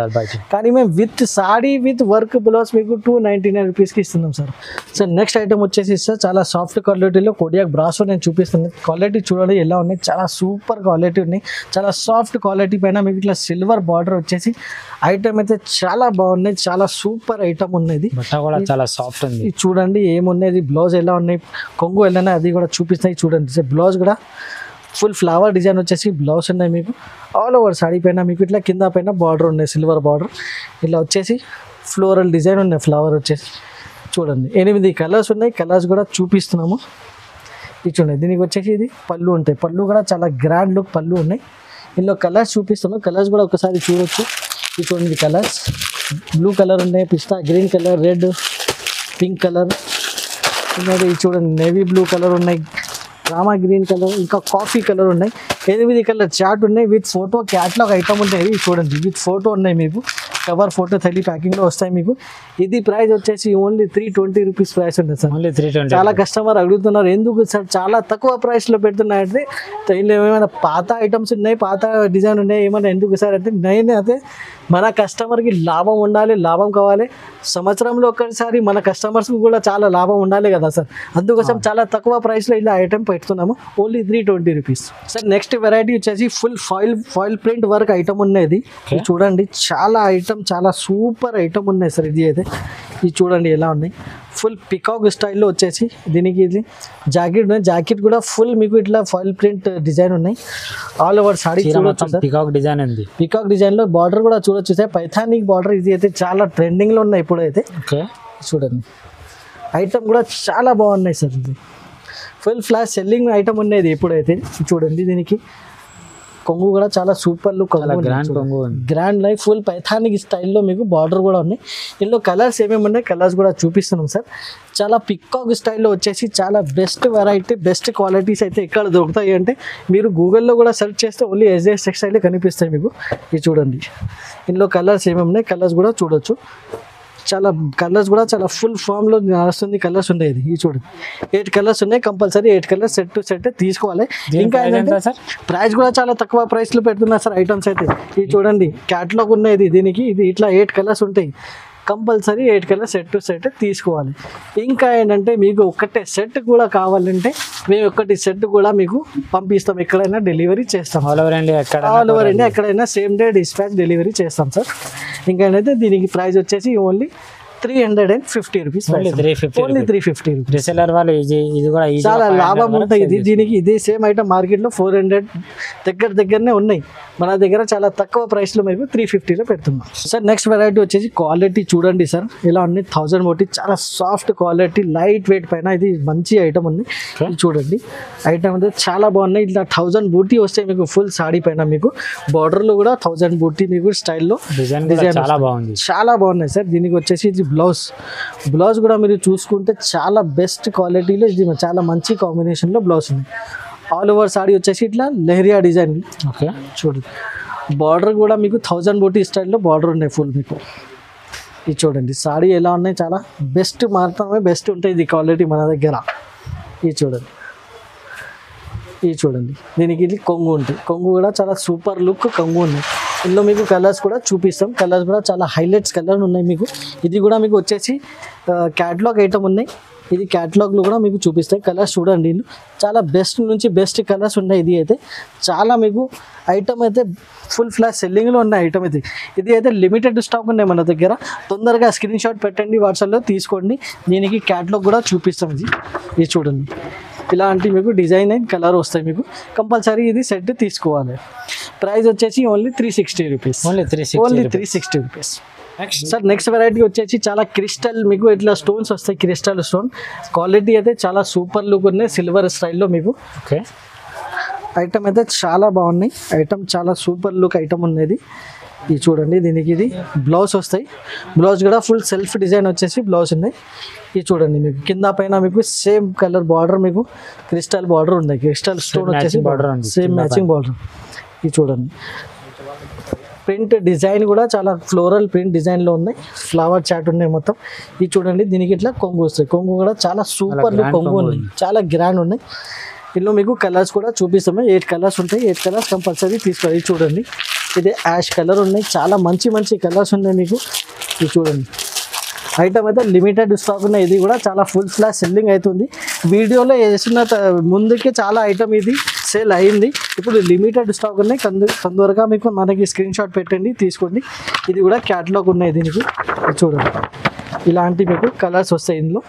కానీ మేము with saree with work blouse మీకు 299 రూపీస్కి ఇస్తున్నాం సార్. సార్ నెక్స్ట్ ఐటమ్ వచ్చేసి సార్ చాలా సాఫ్ట్ క్వాలిటీలో కోడియాక్ బ్రాసో నేను చూపిస్తున్నాను. క్వాలిటీ చూడండి ఎలా ఉన్నాయి, చాలా సూపర్ క్వాలిటీ ఉన్నాయి. చాలా సాఫ్ట్ క్వాలిటీ పైన మీకు ఇట్లా సిల్వర్ బార్డర్ వచ్చేసి ఐటమ్ అయితే చాలా బాగున్నాయి. చాలా సూపర్ ఐటమ్ ఉన్నది, చాలా సాఫ్ట్ ఉంది. చూడండి ఏమున్నది, బ్లౌజ్ ఎలా ఉన్నాయి, కొంగు ఎలా ఉన్నాయి అది కూడా చూపిస్తాయి. చూడండి బ్లౌజ్ కూడా ఫుల్ ఫ్లవర్ డిజైన్ వచ్చేసి బ్లౌజ్ ఉన్నాయి మీకు. ఆల్ ఓవర్ సాడీ పైన మీకు ఇట్లా కింద పైన బార్డర్ ఉన్నాయి, సిల్వర్ బార్డర్. ఇలా వచ్చేసి ఫ్లోరల్ డిజైన్ ఉన్నాయి, ఫ్లవర్ వచ్చేసి చూడండి. 8 కలర్స్ ఉన్నాయి, కలర్స్ కూడా చూపిస్తున్నాము. ఇది చూడండి, దీనికి వచ్చేసి ఇది పళ్ళు ఉంటాయి. పళ్ళు కూడా చాలా గ్రాండ్ లుక్ పళ్ళు ఉన్నాయి. ఇందులో కలర్స్ చూపిస్తున్నాం, కలర్స్ కూడా ఒకసారి చూడొచ్చు. ఇది చూడండి, కలర్స్ బ్లూ కలర్ ఉన్నాయి, పిస్తా green colour, red, pink colour ఉన్నది. ఇది చూడండి, నేవీ బ్లూ కలర్ ఉన్నాయి, రామా గ్రీన్ కలర్, ఇంకా కాఫీ కలర్ ఉన్నాయి. 8 కలర్ చార్ట్ ఉన్నాయి విత్ ఫోటో క్యాట్లాగ్ ఐటమ్ ఉంటాయి. ఇది చూడండి, విత్ ఫోటో ఉన్నాయి మీకు. కవర్ ఫోటో తల్లి ప్యాకింగ్లో వస్తాయి మీకు. ఇది ప్రైస్ వచ్చేసి ఓన్లీ 320 రూపీస్ ప్రైస్ ఉంటుంది సార్. ఓన్లీ 320. చాలా కస్టమర్ అడుగుతున్నారు ఎందుకు సార్ చాలా తక్కువ ప్రైస్లో పెడుతున్నాయంటే, ఇందులో ఏమైనా పాత ఐటమ్స్ ఉన్నాయి, పాత డిజైన్ ఉన్నాయి, ఏమైనా ఎందుకు సార్ అంటే నేను అయితే మన కస్టమర్కి లాభం ఉండాలి, లాభం కావాలి. సంవత్సరంలో ఒకసారి మన కస్టమర్స్కి కూడా చాలా లాభం ఉండాలి కదా సార్. అందుకోసం చాలా తక్కువ ప్రైస్లో ఇలా ఐటమ్ పెడుతున్నాము. Only 320 rupees sir. Next variety వచ్చేసి full foil print work item ఉన్నది. చూడండి, చాలా ఐటమ్ చాలా సూపర్ ఐటమ్ ఉన్నాయి సార్. ఇది అయితే ఇది చూడండి ఎలా ఉన్నాయి, ఫుల్ పికాక్ స్టైల్లో వచ్చేసి దీనికి ఇది జాకెట్ ఉన్నాయి. జాకెట్ కూడా ఫుల్ మీకు ఇట్లా ఫాయిల్ ప్రింట్ డిజైన్ ఉన్నాయి. All over saree peacock design ఉంది. పికాక్ డిజైన్లో బార్డర్ కూడా చూడొచ్చు సార్, పైథానిక్ బార్డర్. ఇది అయితే చాలా ట్రెండింగ్లో ఉన్నాయి ఇప్పుడు అయితే. చూడండి, ఐటమ్ కూడా చాలా బాగున్నాయి సార్. ఇది ఫుల్ ఫ్లాష్ సెల్లింగ్ ఐటమ్ ఉన్నది ఇప్పుడైతే. చూడండి, దీనికి కొంగు కూడా చాలా super look, grand life full పైథానిక్ స్టైల్లో మీకు బార్డర్ కూడా ఉన్నాయి. ఇందులో కలర్స్ ఏమేమి ఉన్నాయి, కలర్స్ కూడా చూపిస్తున్నాం సార్. చాలా పికాక్ స్టైల్లో వచ్చేసి చాలా బెస్ట్ వెరైటీ, బెస్ట్ క్వాలిటీస్ అయితే ఎక్కడ దొరుకుతాయి అంటే మీరు గూగుల్లో కూడా సెర్చ్ చేస్తే ఓన్లీ ఎస్జేఎస్ టెక్స్టైల్ కనిపిస్తాయి మీకు. ఇది చూడండి, ఇందులో కలర్స్ ఏమేమి ఉన్నాయి, కలర్స్ కూడా చూడొచ్చు. చాలా కలర్స్ కూడా చాలా ఫుల్ ఫామ్లో నడుస్తుంది కలర్స్ ఉన్నాయి. ఇది చూడండి 8 కలర్స్ ఉన్నాయి, compulsory 8 colours set to set తీసుకోవాలి. ఇంకా ఏంటంటే ప్రైస్ కూడా చాలా తక్కువ ప్రైస్లో పెడుతున్నారు సార్ ఐటమ్స్ అయితే. ఇది చూడండి క్యాటలాగ్ ఉన్నది దీనికి, ఇది ఇట్లా 8 కలర్స్ ఉంటాయి, compulsory 8 colours set to set తీసుకోవాలి. ఇంకా ఏంటంటే మీకు ఒకటే సెట్ కూడా కావాలంటే మేము ఒకటి సెట్ కూడా మీకు పంపిస్తాం, ఎక్కడైనా డెలివరీ చేస్తాం. ఆల్ ఓవర్ ఇండియా ఎక్కడైనా సేమ్ డే డిస్పాచ్ డెలివరీ చేస్తాం సార్. ఇంకా ఏంటంటే దీనికి ప్రైస్ వచ్చేసి only 350 rupees, only 350 rupees. Reseller వాళ్ళు ఇది కూడా చాలా లాభం ఉంటుంది ఇది. దీనికి ఇదే సేమ్ ఐటమ్ మార్కెట్లో 400 దగ్గరనే ఉన్నాయి, మన దగ్గర చాలా తక్కువ ప్రైస్లో మీకు 350లో పెడుతున్నాం సార్. నెక్స్ట్ వెరైటీ వచ్చేసి క్వాలిటీ చూడండి సార్, ఇలా ఉంది 1000 బోటీ, చాలా సాఫ్ట్ క్వాలిటీ, లైట్ వెయిట్ పైన ఇది మంచి ఐటమ్ ఉంది. ఇది చూడండి ఐటమ్ అయితే చాలా బాగున్నాయి. ఇట్లా 1000 బూటీ వస్తాయి మీకు ఫుల్ సాడీ పైన, మీకు బార్డర్లో కూడా 1000 బూటీ మీకు స్టైల్లో డిజైన్ చాలా బాగుంది, చాలా బాగున్నాయి సార్. దీనికి వచ్చేసి ఇది బ్లౌజ్ కూడా మీరు చూసుకుంటే చాలా బెస్ట్ క్వాలిటీలో, ఇది చాలా మంచి కాంబినేషన్లో బ్లౌజ్ ఉంది. ఆల్ ఓవర్ సాడీ వచ్చేసి ఇట్లా లెహరియా డిజైన్. ఓకే చూడండి బార్డర్ కూడా మీకు 1000 బూటీ స్టైల్లో బార్డర్ ఉన్నాయి ఫుల్ మీకు. ఇది చూడండి సాడీ ఎలా ఉన్నాయి, చాలా బెస్ట్ మాత్రమే బెస్ట్ ఉంటాయి ఇది క్వాలిటీ మన దగ్గర. ఇది చూడండి దీనికి ఇది కొంగు ఉంటుంది, కొంగు కూడా చాలా సూపర్ లుక్ కొంగు ఉన్నాయి. ఇందులో మీకు కలర్స్ కూడా చూపిస్తాం, కలర్స్ కూడా చాలా హైలైట్స్ కలర్ ఉన్నాయి మీకు. ఇది కూడా మీకు వచ్చేసి క్యాటలాగ్ ఐటమ్ ఉన్నాయి, ఇది క్యాటలాగ్లో కూడా మీకు చూపిస్తాయి. కలర్స్ చూడండి ఇల్లు చాలా బెస్ట్ నుంచి బెస్ట్ కలర్స్ ఉన్నాయి. ఇది అయితే చాలా మీకు ఐటమ్ అయితే ఫుల్ ఫ్లాష్ సెల్లింగ్లో ఉన్న ఐటమ్ ఇది. ఇది అయితే లిమిటెడ్ స్టాక్ ఉన్నాయి మన దగ్గర, తొందరగా స్క్రీన్ షాట్ పెట్టండి, వాట్సాప్లో తీసుకోండి. దీనికి క్యాటలాగ్ కూడా చూపిస్తాం. ఇది చూడండి ఇలాంటి మీకు డిజైన్ అండ్ కలర్ వస్తాయి మీకు, కంపల్సరీ ఇది సెట్ తీసుకోవాలి. ప్రైస్ వచ్చేసి only 360 rupees, only 360 rupees. Sir next variety వచ్చేసి చాలా క్రిస్టల్, మీకు ఇట్లా స్టోన్స్ వస్తాయి, క్రిస్టల్ స్టోన్ క్వాలిటీ అయితే చాలా సూపర్ లుక్ ఉన్నాయి, సిల్వర్ స్టైల్లో మీకు. ఓకే ఐటమ్ అయితే చాలా బాగున్నాయి, ఐటమ్ చాలా సూపర్ లుక్ ఐటమ్ ఉన్నది. ఇది చూడండి దీనికి ఇది బ్లౌజ్ వస్తాయి, బ్లౌజ్ కూడా ఫుల్ సెల్ఫ్ డిజైన్ వచ్చేసి బ్లౌజ్ ఉన్నాయి. ఇది చూడండి మీకు కింద పైన మీకు సేమ్ కలర్ బార్డర్, మీకు క్రిస్టల్ బార్డర్ ఉన్నాయి, క్రిస్టల్ స్టోన్ వచ్చేసి సేమ్ మ్యాచింగ్ బార్డర్. ఇది చూడండి ప్రింట్ డిజైన్ కూడా చాలా ఫ్లోరల్ ప్రింట్ డిజైన్లో ఉన్నాయి, ఫ్లవర్ చాట్ ఉన్నాయి మొత్తం. ఇది చూడండి దీనికి ఇట్లా కొంగు వస్తాయి, కొంగు కూడా చాలా సూపర్ కొంగు ఉన్నాయి, చాలా గ్రాండ్ ఉన్నాయి. ఇందులో మీకు కలర్స్ కూడా చూపిస్తాము, 8 కలర్స్ ఉంటాయి, 8 కలర్స్ కంపల్సరీ తీసుకోవాలి. ఇది చూడండి ఇది యాష్ కలర్ ఉన్నాయి, చాలా మంచి కలర్స్ ఉన్నాయి మీకు. ఇది చూడండి ఐటమ్ అయితే లిమిటెడ్ స్టాక్ ఉన్నాయి, ఇది కూడా చాలా ఫుల్ ఫ్లాష్ సెల్లింగ్ అవుతుంది. వీడియోలో వేసిన ముందుకే చాలా ఐటమ్ ఇది సేల్ అయింది, ఇప్పుడు లిమిటెడ్ స్టాక్ ఉన్నాయి, తొందరగా మీకు మనకి స్క్రీన్ షాట్ పెట్టండి తీసుకోండి. ఇది కూడా క్యాటలాగ్ ఉన్నాయి దీనికి. చూడండి ఇలాంటి మీకు కలర్స్ వస్తాయి, ఇందులో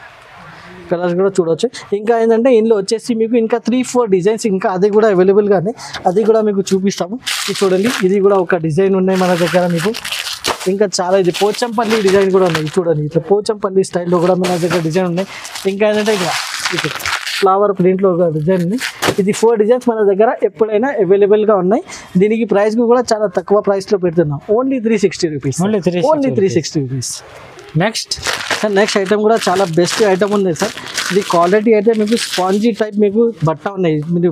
కలర్స్ కూడా చూడవచ్చు. ఇంకా ఏంటంటే ఇందులో వచ్చేసి మీకు ఇంకా 3-4 డిజైన్స్ ఇంకా అది కూడా అవైలబుల్గానే, అది కూడా మీకు చూపిస్తాము. ఇది చూడండి ఇది కూడా ఒక డిజైన్ ఉన్నాయి మన దగ్గర మీకు. ఇంకా చాలా ఇది పోచంపల్లి డిజైన్ కూడా ఉన్నాయి, చూడండి ఇట్లా పోచంపల్లి స్టైల్లో కూడా మన దగ్గర డిజైన్ ఉన్నాయి. ఇంకా ఏంటంటే ఇక్కడ ఫ్లవర్ ప్రింట్లో ఒక డిజైన్ ఉంది. ఇది 4 డిజైన్స్ మన దగ్గర ఎప్పుడైనా అవైలబుల్గా ఉన్నాయి. దీనికి ప్రైస్ కూడా చాలా తక్కువ ప్రైస్లో పెడుతున్నాం, only 360 rupees, only 360 rupees. Next item కూడా చాలా బెస్ట్ ఐటమ్ ఉంది సార్. ఇది క్వాలిటీ అయితే మీకు స్పాంజీ టైప్ మీకు బట్ట ఉన్నాయి, మీరు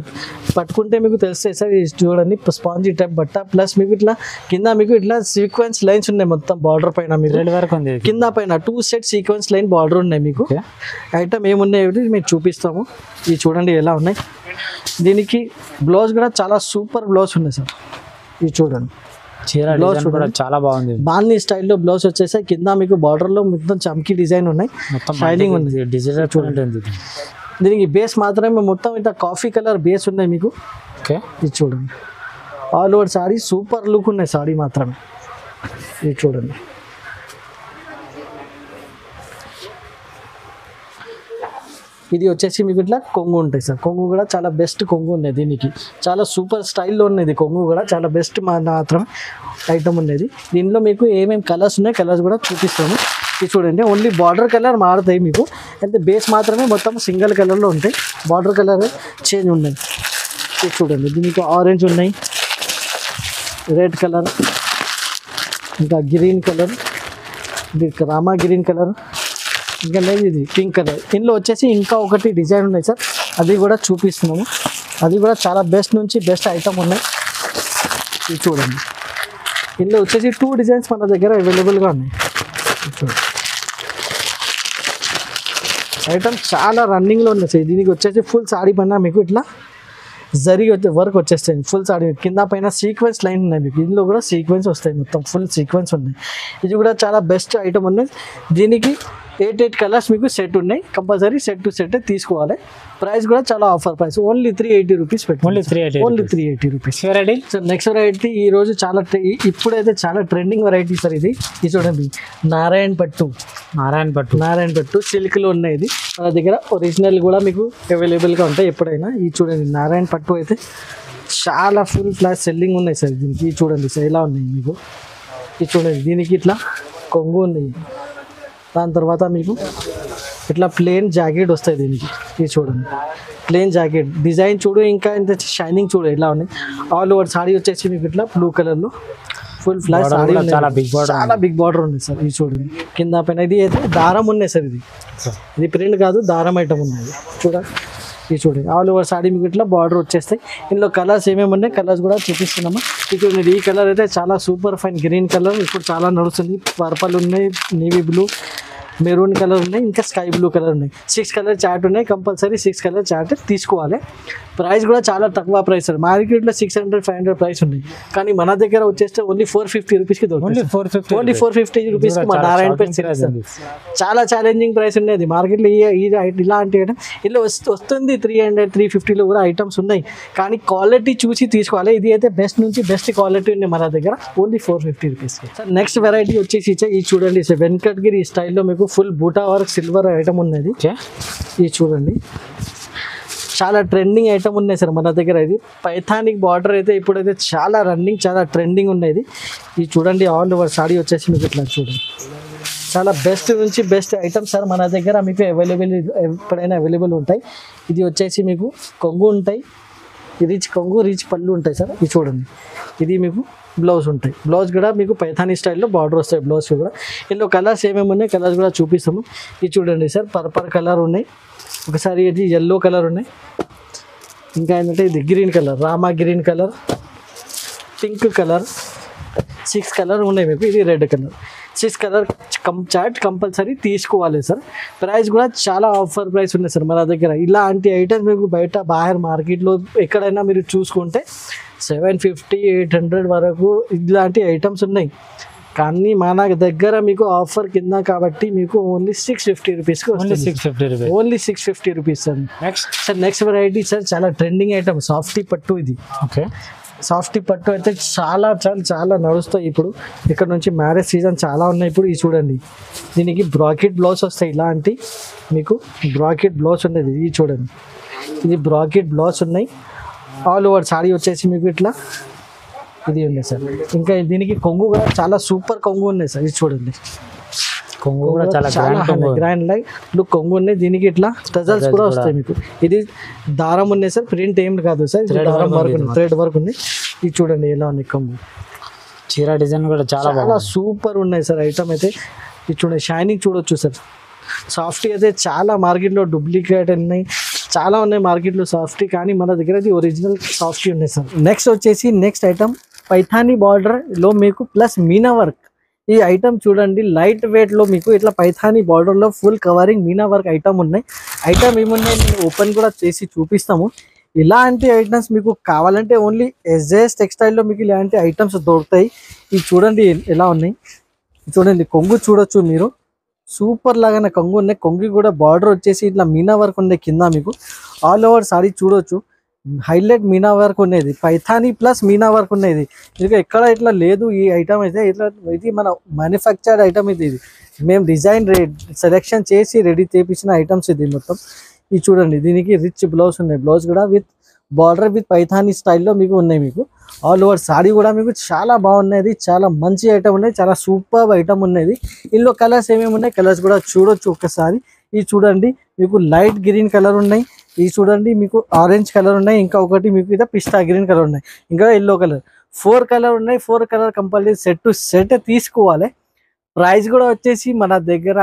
పట్టుకుంటే మీకు తెలుస్తాయి సార్. ఇది చూడండి స్పాంజీ టైప్ బట్ట, ప్లస్ మీకు ఇట్లా కింద మీకు ఇట్లా సీక్వెన్స్ లైన్స్ ఉన్నాయి మొత్తం బార్డర్ పైన, మీకు వరకు ఉంది కింద పైన 2 సెట్ సీక్వెన్స్ లైన్ బార్డర్ ఉన్నాయి మీకు. ఐటమ్ ఏమున్నాయి మీకు చూపిస్తాము. ఇది చూడండి ఎలా ఉన్నాయి. దీనికి బ్లౌజ్ కూడా చాలా సూపర్ బ్లౌజ్ ఉన్నాయి సార్. ఇది చూడండి బ్లౌజ్ కూడా చాలా బాగుంది, బాందీ స్టైల్లో బ్లౌజ్ వచ్చేసాయి. కింద మీకు బార్డర్లో మొత్తం చమ్కీ డిజైన్ ఉన్నాయి, షైనింగ్ ఉంది డిజిటల్ చూడండి. దీనికి బేస్ మాత్రమే మొత్తం ఇంత కాఫీ కలర్ బేస్ ఉన్నాయి మీకు. ఓకే ఇది చూడండి all over saree super look ఉన్నాయి సాడీ మాత్రమే. ఇది చూడండి ఇది వచ్చేసి మీకు ఇట్లా కొంగు ఉంటాయి సార్, కొంగు కూడా చాలా బెస్ట్ కొంగు ఉన్నాయి. దీనికి చాలా సూపర్ స్టైల్లో ఉన్నది కొంగు కూడా, చాలా బెస్ట్ మాత్రం ఐటమ్ ఉన్నది. దీనిలో మీకు ఏమేమి కలర్స్ ఉన్నాయి, కలర్స్ కూడా చూపిస్తాము. ఇది చూడండి ఓన్లీ బార్డర్ కలర్ మారుతాయి మీకు, అయితే బేస్ మాత్రమే మొత్తం సింగిల్ కలర్లో ఉంటాయి, బార్డర్ కలర్ చేంజ్ ఉన్నాయి. ఇది చూడండి దీనికి ఆరెంజ్ ఉన్నాయి, రెడ్ కలర్, ఇంకా గ్రీన్ కలర్, ఇది రామా గ్రీన్ కలర్, ఇంకా లేదు ఇది పింక్ కలర్. ఇందులో వచ్చేసి ఇంకా ఒకటి డిజైన్ ఉన్నాయి సార్, అది కూడా చూపిస్తున్నాము. అది కూడా చాలా బెస్ట్ నుంచి బెస్ట్ ఐటమ్ ఉన్నాయి. ఇది చూడండి ఇందులో వచ్చేసి 2 డిజైన్స్ మన దగ్గర అవైలబుల్గా ఉన్నాయి. చూడండి ఐటమ్ చాలా రన్నింగ్లో ఉన్నాయి సార్. దీనికి వచ్చేసి ఫుల్ సాడీ పైన మీకు ఇట్లా జరిగి వర్క్ వచ్చేస్తాయి. ఫుల్ సాడీ కింద పైన సీక్వెన్స్ లైన్ ఉన్నాయి మీకు. ఇందులో కూడా సీక్వెన్స్ వస్తాయి, మొత్తం ఫుల్ సీక్వెన్స్ ఉన్నాయి. ఇది కూడా చాలా బెస్ట్ ఐటమ్ ఉన్నాయి. దీనికి 8 కలర్స్ మీకు సెట్ ఉన్నాయి. కంపల్సరీ సెట్ టు సెట్ తీసుకోవాలి. ప్రైస్ కూడా చాలా ఆఫర్ ప్రైస్, ఓన్లీ 380 రూపీస్ పెట్టి, only 380 rupees. Variety sir next variety ఈ రోజు చాలా ఇప్పుడైతే చాలా ట్రెండింగ్ వెరైటీ సార్. ఇది చూడండి, నారాయణ పట్టు సిల్క్లో ఉన్నాయి. ఇది మన దగ్గర ఒరిజినల్ కూడా మీకు అవైలబుల్గా ఉంటాయి ఎప్పుడైనా. ఇది చూడండి, నారాయణ పట్టు అయితే చాలా ఫుల్ ఫ్లాష్ సెల్లింగ్ ఉన్నాయి సార్. దీనికి చూడండి సార్ ఎలా ఉన్నాయి మీకు. ఇది చూడండి, దీనికి ఇట్లా కొంగు ఉన్నాయి. దాని తర్వాత మీకు ఇట్లా ప్లేన్ జాకెట్ వస్తాయి దీనికి. ఇది చూడండి, ప్లేన్ జాకెట్ డిజైన్ చూడు, ఇంకా ఇంత షైనింగ్ చూడు ఎలా ఉన్నాయి. ఆల్ ఓవర్ సాడీ వచ్చేసి మీకు ఇట్లా బ్లూ కలర్లో ఫుల్ ఫ్లాష్ సాడీ, చాలా బిగ్ బార్డర్ ఉంది సార్. ఇది చూడండి, కింద పైన ఇది అయితే దారం ఉన్నాయి సార్. ఇది ప్రింట్ కాదు, దారం ఐటమ్ ఉన్నది చూడండి. ఇది చూడండి, ఆల్ ఓవర్ సాడీ మీకు ఇట్లా బార్డర్ వచ్చేస్తాయి. ఇందులో కలర్స్ ఏమేమి ఉన్నాయి, కలర్స్ కూడా చూపిస్తున్నాము. ఇక్కడ ఈ కలర్ అయితే చాలా సూపర్ ఫైన్ గ్రీన్ కలర్ ఇప్పుడు చాలా నడుస్తుంది. పర్పల్ ఉన్నాయి, నేవీ బ్లూ, మెరూన్ కలర్ ఉన్నాయి, ఇంకా స్కై బ్లూ కలర్ ఉన్నాయి. 6 కలర్ చార్ట్ ఉన్నాయి. కంపల్సరీ 6 కలర్ చార్ట్ తీసుకోవాలి. ప్రైస్ కూడా చాలా తక్కువ ప్రైస్ సార్. మార్కెట్లో 600-500 ప్రైస్ ఉన్నాయి, కానీ మన దగ్గర వచ్చేస్తే ఓన్లీ 450 రూపీస్కి దొరుకుతుంది. ఓన్లీ 450 రూపీస్కి మా నారాయణపేట సిరీస్. చాలా ఛాలెంజింగ్ ప్రైస్ ఉండేది మార్కెట్లో. ఇలాంటి ఐటమ్ ఇలా వస్తుంది 300-350లో కూడా ఐటమ్స్ ఉన్నాయి, కానీ క్వాలిటీ చూసి తీసుకోవాలి. ఇది అయితే బెస్ట్ నుంచి బెస్ట్ క్వాలిటీ ఉంది మన దగ్గర, ఓన్లీ 450 రూపీస్కి. సార్ నెక్స్ట్ వెరైటీ వచ్చేసి ఇది చూడండి సార్, వెంకటగిరి స్టైల్లో మీకు ఫుల్ బూటా వర్క్ సిల్వర్ ఐటమ్ ఉన్నది. ఇది చూడండి, చాలా ట్రెండింగ్ ఐటమ్ ఉన్నాయి సార్ మన దగ్గర. ఇది పైథానిక్ బార్డర్ అయితే ఇప్పుడైతే చాలా రన్నింగ్, చాలా ట్రెండింగ్ ఉన్నది. ఇది చూడండి, ఆల్ ఓవర్ సాడీ వచ్చేసి మీకు ఇట్లా చూడండి, చాలా బెస్ట్ నుంచి బెస్ట్ ఐటమ్ సార్ మన దగ్గర మీకు ఎప్పుడైనా అవైలబుల్ ఉంటాయి. ఇది వచ్చేసి మీకు కొంగు ఉంటాయి, రిచ్ కొంగు, రిచ్ పళ్ళు ఉంటాయి సార్. ఇది చూడండి, ఇది మీకు బ్లౌజ్ ఉంటాయి. బ్లౌజ్ కూడా మీకు పైథానీ స్టైల్లో బార్డర్ వస్తాయి. బ్లౌజ్ కూడా ఇందులో కలర్స్ ఏమేమి ఉన్నాయి, కలర్స్ కూడా చూపిస్తాము. ఇది చూడండి సార్, పర్పల్ కలర్ ఉన్నాయి, ఒకసారి ఇది ఎల్లో కలర్ ఉన్నాయి, ఇంకా ఏంటంటే ఇది green colour, Rama green colour, pink colour, 6 colour ఉన్నాయి మీకు. ఇది red colour. 6 colour chart compulsory తీసుకోవాలి సార్. ప్రైస్ కూడా చాలా ఆఫర్ ప్రైస్ ఉన్నాయి సార్ మన దగ్గర. ఇలాంటి ఐటమ్స్ మీకు బయట మార్కెట్లో ఎక్కడైనా మీరు చూసుకుంటే 750-800 వరకు ఇలాంటి ఐటమ్స్ ఉన్నాయి, కానీ మన దగ్గర మీకు ఆఫర్ కింద కాబట్టి మీకు ఓన్లీ 650 రూపీస్కి వస్తుంది. Only 650 rupees sir. Next variety sir, చాలా ట్రెండింగ్ ఐటమ్ సాఫ్టీ పట్టు. ఇది ఓకే, సాఫ్టీ పట్టు అయితే చాలా చాలా చాలా నడుస్తాయి ఇప్పుడు. ఇక్కడ నుంచి మ్యారేజ్ సీజన్ చాలా ఉన్నాయి ఇప్పుడు. ఇది చూడండి, దీనికి బ్రాకెట్ బ్లౌజ్ వస్తాయి. ఇలాంటి మీకు బ్రాకెట్ బ్లౌజ్ ఉండేది. ఇది చూడండి, ఇది బ్రాకెట్ బ్లౌజ్ ఉన్నాయి. ఆల్ ఓవర్ సాడీ వచ్చేసి మీకు ఇట్లా ఇది ఉంది సార్. ఇంకా దీనికి కొంగు కూడా చాలా సూపర్ కొంగు ఉన్నాయి సార్. ఇది చూడండి, కొంగు కూడా చాలా గ్రాండ్ లుక్ కొంగు ఉన్నాయి. దీనికి ఇట్లా టజల్స్ కూడా వస్తాయి మీకు. ఇది దారం ఉన్నాయి సార్, ప్రింట్ ఏం కాదు సార్, దారం వర్క్ ఉంది, థ్రెడ్ వర్క్ ఉంది. ఇది చూడండి ఎలా ఉంది కొంగు. చీర డిజైన్ కూడా చాలా సూపర్ ఉన్నాయి సార్ ఐటమ్ అయితే. ఇది చూడండి, షైనింగ్ చూడొచ్చు సార్. సాఫ్టీ అయితే చాలా మార్కెట్లో డూప్లికేట్ ఉన్నాయి, చాలా ఉన్నాయి మార్కెట్లో సాఫ్టీ, కానీ మన దగ్గర ఇది ఒరిజినల్ సాఫ్టీ ఉన్నాయి సార్. నెక్స్ట్ ఐటమ్ పైథానీ బార్డర్లో మీకు ప్లస్ మీనా వర్క్. ఈ ఐటమ్ చూడండి, లైట్ వెయిట్లో మీకు ఇట్లా పైథానీ బార్డర్లో full covering Meena work item ఉన్నాయి. ఐటమ్ ఏమున్నాయి నేను ఓపెన్ కూడా చేసి చూపిస్తాము. ఇలాంటి ఐటమ్స్ మీకు కావాలంటే ఓన్లీ ఎస్జేఎస్ టెక్స్టైల్లో మీకు ఇలాంటి ఐటమ్స్ దొరుకుతాయి. ఇది చూడండి ఎలా ఉన్నాయి. చూడండి, కొంగు చూడొచ్చు మీరు, సూపర్ లాగానే కొంగు ఉన్నాయి. కొంగు కూడా బార్డర్ వచ్చేసి ఇట్లా మీనా వర్క్ ఉన్నాయి కింద మీకు. ఆల్ ఓవర్ సారీ చూడొచ్చు, హైలైట్ మీనా వర్క్ ఉన్నది, పైథానీ ప్లస్ మీనా వర్క్ ఉన్నది. ఇది ఎక్కడ ఇట్లా లేదు ఈ ఐటమ్ అయితే. ఇట్లా ఇది మన మ్యానుఫ్యాక్చర్డ్ ఐటమ్. ఇది మేము డిజైన్ సెలెక్షన్ చేసి రెడీ చేపించిన ఐటమ్స్ ఇది మొత్తం. ఇది చూడండి, దీనికి రిచ్ బ్లౌజ్ ఉన్నాయి. బ్లౌజ్ కూడా విత్ బార్డర్ విత్ పైథానీ స్టైల్లో మీకు ఉన్నాయి. మీకు ఆల్ ఓవర్ సాడీ కూడా మీకు చాలా బాగున్నది, చాలా మంచి ఐటమ్ ఉన్నాయి, చాలా సూపర్ ఐటమ్ ఉన్నది. ఇందులో కలర్స్ ఏమేమి ఉన్నాయి, కలర్స్ కూడా చూడొచ్చు ఒక్కసారి. ఇది చూడండి, మీకు లైట్ గ్రీన్ కలర్ ఉన్నాయి. ఇది చూడండి, మీకు ఆరెంజ్ కలర్ ఉన్నాయి. ఇంకా ఒకటి మీకు ఇది పిస్తా గ్రీన్ కలర్ ఉన్నాయి. ఇంకా ఎల్లో కలర్. 4 కలర్ ఉన్నాయి. 4 colour compulsory set to set తీసుకోవాలి. ప్రైస్ కూడా వచ్చేసి మన దగ్గర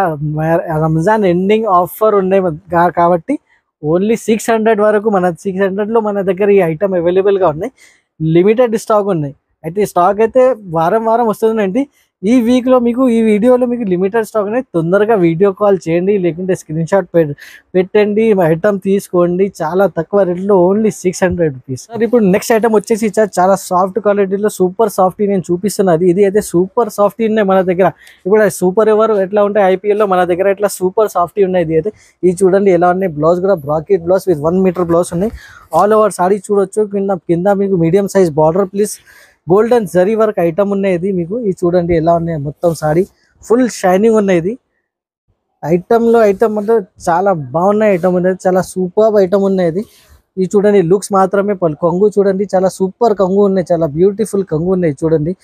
రంజాన్ ఎండింగ్ ఆఫర్ ఉన్నాయి కాబట్టి ఓన్లీ 600 వరకు, 600లో మన దగ్గర ఈ ఐటమ్ అవైలబుల్గా ఉన్నాయి. లిమిటెడ్ స్టాక్ ఉన్నాయి. అయితే స్టాక్ అయితే వారం వస్తుందండి. ఈ వీక్లో మీకు ఈ వీడియోలో మీకు లిమిటెడ్ స్టాక్ అనేది తొందరగా వీడియో కాల్ చేయండి, లేకుంటే స్క్రీన్ షాట్ పెట్టండి, ఐటమ్ తీసుకోండి. చాలా తక్కువ రేట్లో ఓన్లీ 600 రూపీస్. సార్ ఇప్పుడు నెక్స్ట్ ఐటమ్ వచ్చేసి చాలా సాఫ్ట్ క్వాలిటీలో సూపర్ సాఫ్టీ నేను చూపిస్తున్నది. ఇది అయితే సూపర్ సాఫ్టీ ఉన్నాయి మన దగ్గర. ఇప్పుడు సూపర్ ఎవరు ఎట్లా ఉంటాయి ఐపీఎల్లో, మన దగ్గర ఇట్లా సూపర్ సాఫ్టీ ఉన్నాయి. ఇది అయితే ఇది చూడండి ఎలా ఉన్నాయి. బ్లౌజ్ కూడా bracket blouse with 1 metre blouse ఉన్నాయి. ఆల్ ఓవర్ సాడీ చూడొచ్చు. కింద మీకు medium size border please golden zari work item ఉన్నాయి. ఇది మీకు ఇది చూడండి ఎలా ఉన్నాయి. మొత్తం సాడీ ఫుల్ షైనింగ్ ఉన్నాయి. ఇది ఐటమ్ అంటే చాలా బాగున్నాయి. ఐటమ్ ఉన్నది, చాలా సూపర్ ఐటమ్ ఉన్నాయి. ఇది చూడండి లుక్స్ మాత్రమే. కొంగు చూడండి చాలా సూపర్ కొంగు ఉన్నాయి, చాలా బ్యూటిఫుల్ కొంగు ఉన్నాయి. చూడండి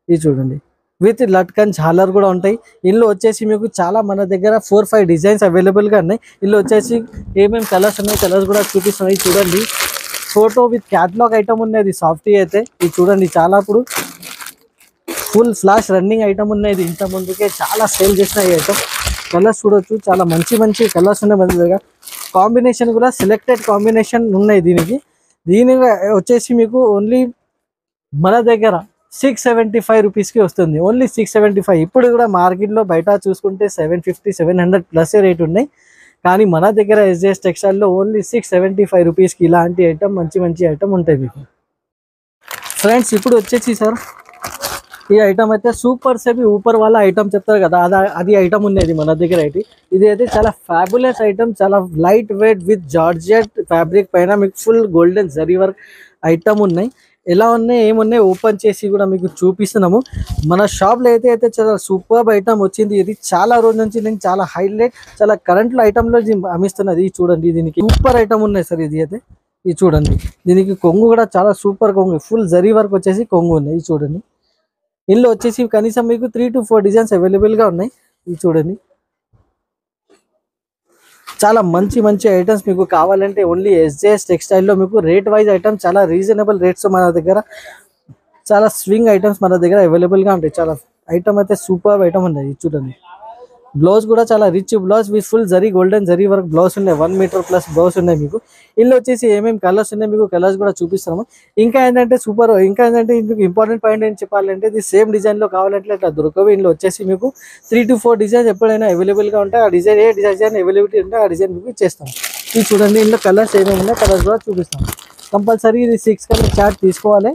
ఇది చూడండి విత్ లట్కన్ ఝాలర్ కూడా ఉంటాయి. ఇందులో వచ్చేసి మీకు చాలా మన దగ్గర 4-5 డిజైన్స్ అవైలబుల్గా ఉన్నాయి. ఇందులో వచ్చేసి ఏమేమి కలర్స్ ఉన్నాయి, కలర్స్ కూడా చూపిస్తున్నాయి. చూడండి ఫోటో విత్ క్యాటలాగ్ ఐటమ్ ఉన్నది సాఫ్టీ అయితే. ఇది చూడండి చాలా ఇప్పుడు ఫుల్ ఫ్లాష్ రన్నింగ్ ఐటమ్ ఉన్నది. ఇంత ముందుకే చాలా సేల్ చేసిన ఈ ఐటమ్. కలర్స్ చూడొచ్చు, చాలా మంచి కలర్స్ ఉన్నాయి మన దగ్గర. కాంబినేషన్ కూడా సెలెక్టెడ్ కాంబినేషన్ ఉన్నాయి. దీని వచ్చేసి మీకు ఓన్లీ మన దగ్గర 675 రూపీస్కి వస్తుంది. ఓన్లీ 675. ఇప్పుడు కూడా మార్కెట్లో బయట చూసుకుంటే 750, 700 ప్లస్ రేట్ ఉన్నాయి. కానీ మన దగ్గర ఎస్జేఎస్ టెక్స్టైల్లో ఓన్లీ 675 రూపీస్కి ఇలాంటి ఐటమ్ మంచి ఐటమ్ ఉంటాయి మీకు. ఫ్రెండ్స్ ఇప్పుడు వచ్చేసి సార్ ఈ ఐటమ్ అయితే సూపర్ సెబీ ఊపర్ వాళ్ళ ఐటమ్ చెప్తారు కదా, అది ఐటమ్ ఉన్నది మన దగ్గర అయితే. ఇది అయితే చాలా ఫ్యాబులస్ ఐటమ్, చాలా light weight with georgette fabric పైన మీకు full golden zari work item ఉన్నాయి. ఎలా ఉన్నాయి ఏమున్నాయి ఓపెన్ చేసి కూడా మీకు చూపిస్తున్నాము. మన షాప్లో అయితే చాలా సూపర్ ఐటమ్ వచ్చింది. ఇది చాలా రోజు నుంచి నేను చాలా హైలైట్, చాలా కరెంట్లో ఐటమ్లో అమ్మిస్తున్నది. చూడండి దీనికి సూపర్ ఐటమ్ ఉన్నాయి సార్. ఇది అయితే ఇది చూడండి, దీనికి కొంగు కూడా చాలా సూపర్ కొంగు, ఫుల్ జరీ వర్క్ వచ్చేసి కొంగు ఉన్నాయి. ఇది చూడండి ఇందులో వచ్చేసి కనీసం మీకు 3 to 4 డిజైన్స్ అవైలబుల్గా ఉన్నాయి. ఇది చూడండి చాలా మంచి ఐటమ్స్ మీకు కావాలంటే ఓన్లీ ఎస్జేఎస్ టెక్స్టైల్లో మీకు రేట్ వైజ్ ఐటమ్ చాలా రీజనబుల్ రేట్స్ మన దగ్గర, చాలా స్వింగ్ ఐటమ్స్ మన దగ్గర అవైలబుల్గా ఉంటాయి. చాలా ఐటమ్ అయితే సూపర్ ఐటమ్ ఉన్నాయి. చూడండి బ్లౌజ్ కూడా చాలా rich blouse with full zari golden zari work blouse ఉన్నాయి. 1 మీటర్ ప్లస్ బ్లౌజ్ ఉన్నాయి మీకు. ఇందులో వచ్చేసి ఏమేమి కలర్స్ ఉన్నాయి మీకు కలర్స్ కూడా చూపిస్తాము. ఇంకా ఏంటంటే ఇందుకు ఇంపార్టెంట్ పాయింట్ ఏం చెప్పాలంటే ఇది సేమ్ డిజైన్లో కావాలంటే ఇట్లా దొరకవు. ఇందులో వచ్చేసి మీకు 3 to 4 డిజైన్స్ ఎప్పుడైనా అవైలబుల్గా ఉంటాయి. ఆ డిజైన్ ఏ డిజైన్ అవైలబిలిటీ ఉంటే ఆ డిజైన్ మీకు ఇచ్చేస్తాం. ఇది చూడండి ఇందులో కలర్స్ ఏమేమి ఉన్నాయి కలర్స్ కూడా చూపిస్తాం. కంపల్సరీ ఇది 6 కలర్ చార్ట్ తీసుకోవాలి.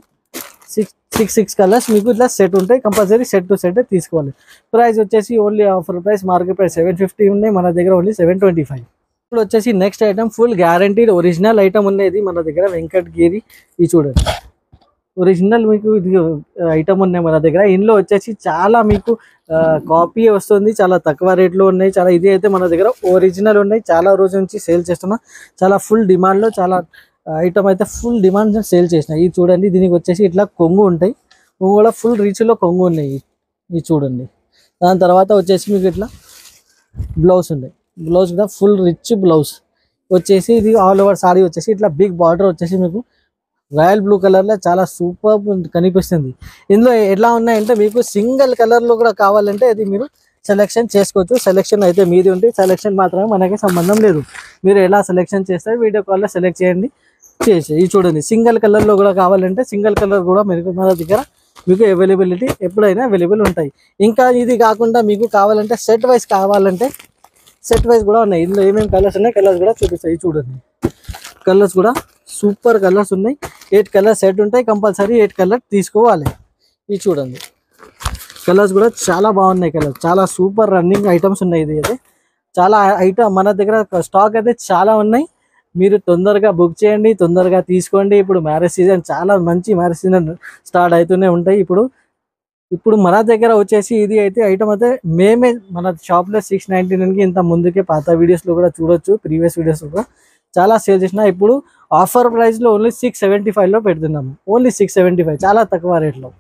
6 కలర్స్ మీకు ఇట్లా సెట్ ఉంటాయి. కంపల్సరీ సెట్ టు సెట్ తీసుకోవాలి. ప్రైస్ వచ్చేసి only offer price market price 750 ఉన్నాయి, మన దగ్గర ఓన్లీ 725. ఇప్పుడు వచ్చేసి next item full guaranteed original item ఉన్నది మన దగ్గర వెంకటగిరి. ఇది చూడండి ఒరిజినల్ మీకు ఇది ఐటమ్ ఉన్నాయి మన దగ్గర. ఇందులో వచ్చేసి చాలా మీకు కాపీ వస్తుంది, చాలా తక్కువ రేట్లో ఉన్నాయి. చాలా ఇది అయితే మన దగ్గర ఒరిజినల్ ఉన్నాయి. చాలా రోజుల నుంచి సేల్ చేస్తున్నా, చాలా ఫుల్ డిమాండ్లో చాలా ఐటమ్ అయితే ఫుల్ డిమాండ్ సేల్ చేసిన. ఇది చూడండి దీనికి వచ్చేసి ఇట్లా కొంగు ఉంటాయి, కొంగు కూడా ఫుల్ రీచ్లో కొంగు ఉన్నాయి. ఇది చూడండి దాని తర్వాత వచ్చేసి మీకు ఇట్లా బ్లౌజ్ ఉన్నాయి. బ్లౌజ్ కూడా ఫుల్ రిచ్ బ్లౌజ్ వచ్చేసి ఇది ఆల్ ఓవర్ సారీ వచ్చేసి ఇట్లా బిగ్ బార్డర్ వచ్చేసి మీకు రాయల్ బ్లూ కలర్లో చాలా సూపర్ కనిపిస్తుంది. ఇందులో ఎట్లా ఉన్నాయంటే మీకు సింగిల్ కలర్లో కూడా కావాలంటే అది మీరు సెలెక్షన్ చేసుకోవచ్చు. సెలెక్షన్ అయితే మీది ఉంటుంది, సెలెక్షన్ మాత్రమే మనకి సంబంధం లేదు. మీరు ఎలా సెలెక్షన్ చేస్తారు వీడియో కాల్లో సెలెక్ట్ చేయండి చేసి. ఇది చూడండి సింగిల్ కలర్లో కూడా కావాలంటే సింగిల్ కలర్ కూడా మీకు మన దగ్గర మీకు అవైలబిలిటీ ఎప్పుడైనా అవైలబుల్ ఉంటాయి. ఇంకా ఇది కాకుండా మీకు కావాలంటే సెట్ వైజ్ కావాలంటే సెట్ వైజ్ కూడా ఉన్నాయి. ఇందులో ఏమేమి కలర్స్ ఉన్నాయి కలర్స్ కూడా చూపిస్తాయి. చూడండి కలర్స్ కూడా సూపర్ కలర్స్ ఉన్నాయి. 8 కలర్ సెట్ ఉంటాయి, కంపల్సరీ 8 కలర్ తీసుకోవాలి. ఇది చూడండి కలర్స్ కూడా చాలా బాగున్నాయి. కలర్ చాలా సూపర్ రన్నింగ్ ఐటమ్స్ ఉన్నాయి. ఇది అయితే చాలా ఐటమ్ మన దగ్గర స్టాక్ అయితే చాలా ఉన్నాయి. మీరు తొందరగా బుక్ చేయండి, తొందరగా తీసుకోండి. ఇప్పుడు మ్యారేజ్ సీజన్ చాలా మంచి మ్యారేజ్ సీజన్ స్టార్ట్ అవుతూనే ఉంటాయి. ఇప్పుడు మన దగ్గర వచ్చేసి ఇది అయితే ఐటమ్ అయితే మేమే మన షాప్లో 699కి ఇంత ముందుకే పాత వీడియోస్లో కూడా చూడొచ్చు, ప్రీవియస్ వీడియోస్లో కూడా చాలా సేల్ చేసిన. ఇప్పుడు ఆఫర్ ప్రైస్లో ఓన్లీ 675లో పెడుతున్నాము. ఓన్లీ 675 చాలా తక్కువ రేట్లో.